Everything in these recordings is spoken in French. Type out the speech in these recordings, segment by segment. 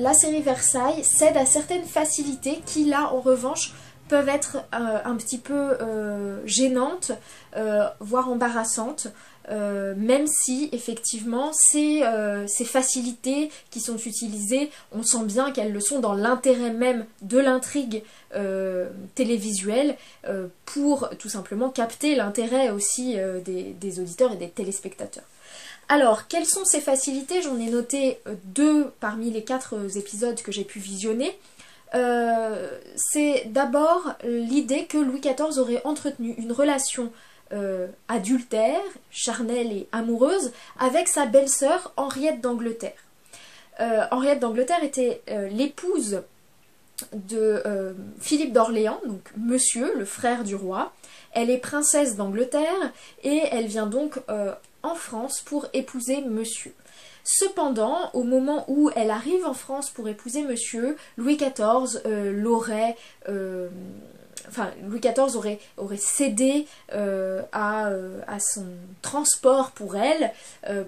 la série Versailles cède à certaines facilités qui là en revanche peuvent être un petit peu gênantes, voire embarrassantes, même si effectivement ces facilités qui sont utilisées, on sent bien qu'elles le sont dans l'intérêt même de l'intrigue télévisuelle, pour tout simplement capter l'intérêt aussi des auditeurs et des téléspectateurs. Alors, quelles sont ces facilités? J'en ai noté 2 parmi les 4 épisodes que j'ai pu visionner. C'est d'abord l'idée que Louis XIV aurait entretenu une relation adultère, charnelle et amoureuse avec sa belle-sœur Henriette d'Angleterre. Henriette d'Angleterre était l'épouse de Philippe d'Orléans, donc monsieur, le frère du roi. Elle est princesse d'Angleterre et elle vient donc en France pour épouser monsieur. Cependant, au moment où elle arrive en France pour épouser monsieur, Louis XIV Louis XIV aurait cédé à son transport pour elle,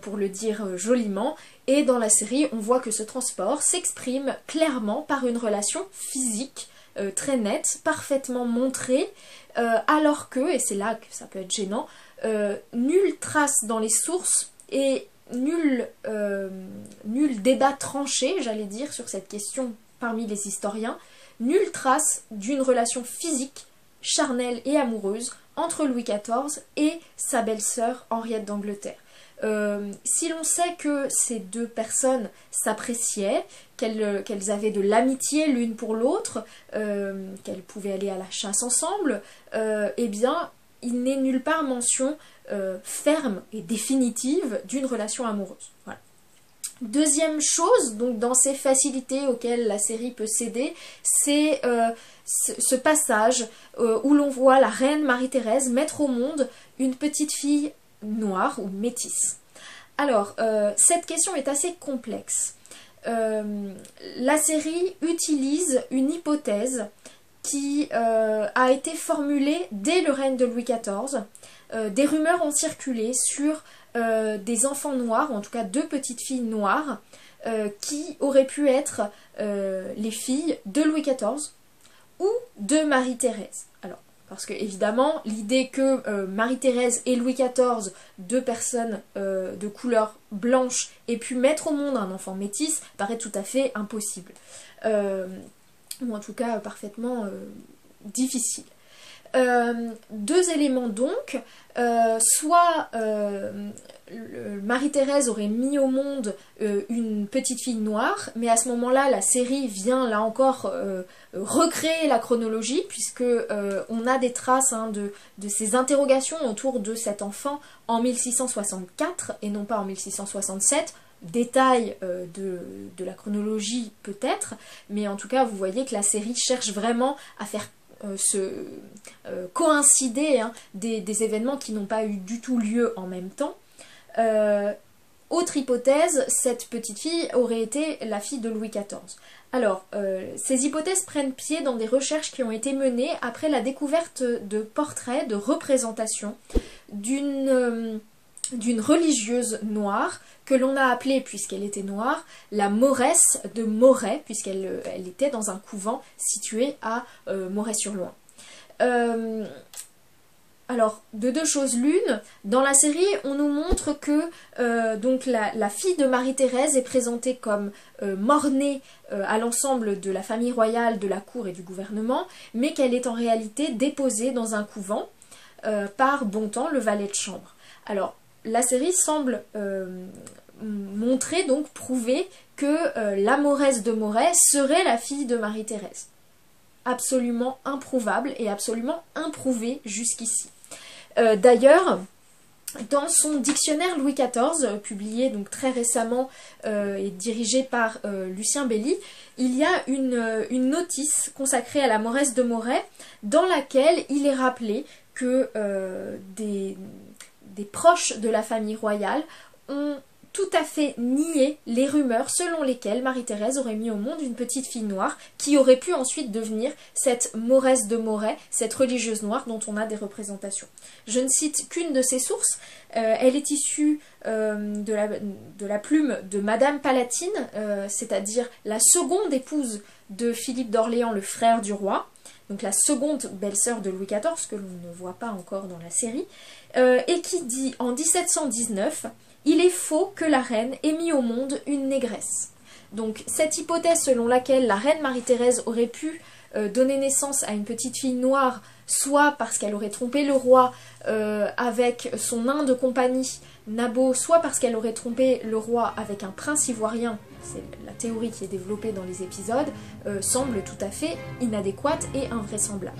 pour le dire joliment, et dans la série on voit que ce transport s'exprime clairement par une relation physique très nette, parfaitement montrée, alors que, et c'est là que ça peut être gênant, nulle trace dans les sources et nul débat tranché, j'allais dire, sur cette question parmi les historiens, nulle trace d'une relation physique, charnelle et amoureuse entre Louis XIV et sa belle-sœur Henriette d'Angleterre. Si l'on sait que ces 2 personnes s'appréciaient, qu'elles avaient de l'amitié l'une pour l'autre, qu'elles pouvaient aller à la chasse ensemble, eh bien, il n'est nulle part mention ferme et définitive d'une relation amoureuse. Voilà. Deuxième chose, donc dans ces facilités auxquelles la série peut céder, c'est ce passage où l'on voit la reine Marie-Thérèse mettre au monde une petite fille noire ou métisse. Alors, cette question est assez complexe. La série utilise une hypothèse qui a été formulée dès le règne de Louis XIV. Des rumeurs ont circulé sur des enfants noirs, ou en tout cas 2 petites filles noires, qui auraient pu être les filles de Louis XIV ou de Marie-Thérèse. Alors, parce que évidemment, l'idée que Marie-Thérèse et Louis XIV, 2 personnes de couleur blanche, aient pu mettre au monde un enfant métis, paraît tout à fait impossible. Ou en tout cas parfaitement difficile. 2 éléments donc, soit Marie-Thérèse aurait mis au monde une petite fille noire, mais à ce moment-là la série vient là encore recréer la chronologie, puisque on a des traces de ces interrogations autour de cet enfant en 1664 et non pas en 1667. Détail de la chronologie peut-être, mais en tout cas vous voyez que la série cherche vraiment à faire coïncider des événements qui n'ont pas eu du tout lieu en même temps. Autre hypothèse, cette petite fille aurait été la fille de Louis XIV. Alors, ces hypothèses prennent pied dans des recherches qui ont été menées après la découverte de portraits, de représentations d'une religieuse noire que l'on a appelée, puisqu'elle était noire, la Mauresse de Moret, puisqu'elle était dans un couvent situé à Moret-sur-Loing. Alors, de 2 choses l'une, dans la série, on nous montre que donc la fille de Marie-Thérèse est présentée comme mort-née à l'ensemble de la famille royale, de la cour et du gouvernement, mais qu'elle est en réalité déposée dans un couvent par Bontemps, le valet de chambre. Alors, la série semble montrer, donc prouver que la Mauresse de Moret serait la fille de Marie-Thérèse. Absolument improuvable et absolument improuvé jusqu'ici. D'ailleurs, dans son dictionnaire Louis XIV, publié donc très récemment et dirigé par Lucien Belly, il y a une notice consacrée à la Mauresse de Moret, dans laquelle il est rappelé que des proches de la famille royale ont tout à fait nier les rumeurs selon lesquelles Marie-Thérèse aurait mis au monde une petite fille noire qui aurait pu ensuite devenir cette Mauresse de Moret, cette religieuse noire dont on a des représentations. Je ne cite qu'une de ces sources, elle est issue de la plume de Madame Palatine, c'est-à-dire la seconde épouse de Philippe d'Orléans, le frère du roi, donc la seconde belle-sœur de Louis XIV, que l'on ne voit pas encore dans la série, et qui dit en 1719 « Il est faux que la reine ait mis au monde une négresse ». Donc cette hypothèse selon laquelle la reine Marie-Thérèse aurait pu donner naissance à une petite fille noire, soit parce qu'elle aurait trompé le roi avec son nain de compagnie, Nabo, soit parce qu'elle aurait trompé le roi avec un prince ivoirien, c'est la théorie qui est développée dans les épisodes, semble tout à fait inadéquate et invraisemblable.